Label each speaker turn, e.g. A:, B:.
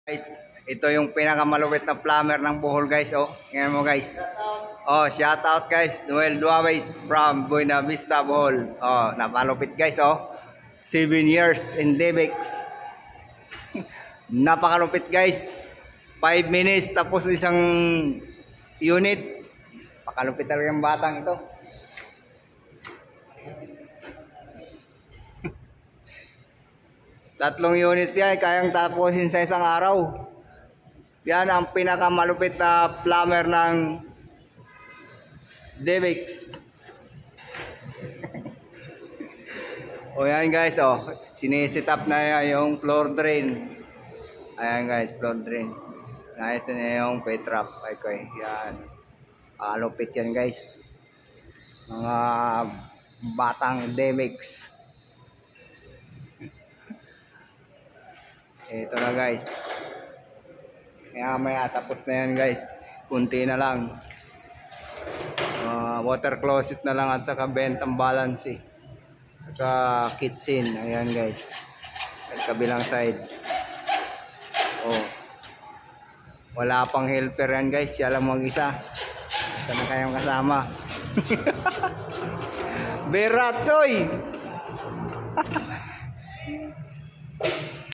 A: Guys, ito yung pinakamalupit na plumber ng Bohol guys. Oh, ngayon mo guys. Oh, shout out guys. Noel Duawes from Buena Vista, Bohol. Oh, napalupit guys. Oh, 7 years in Debex. Napakalupit guys. 5 minutes tapos isang unit. Pakalupit talaga yung batang ito. Tatlong units yan, kayang tapusin sa isang araw. Yan ang pinakamalupit na plumber ng Debex. O yan guys, oh, sinisit up na yan yung floor drain. Ayan guys, floor drain. Nice na yung petrap. Okay, yan. Malupit yan guys. Mga batang Debex. Ito na guys. Maya tapos na yan guys. Kunti na lang. Water closet na lang at saka bentang balance eh. Saka kitchen. Ayan guys. At kabilang side. Oh. Wala pang helper yan guys. Siya lang mag-isa. Ito na kayong kasama. Beratsoy!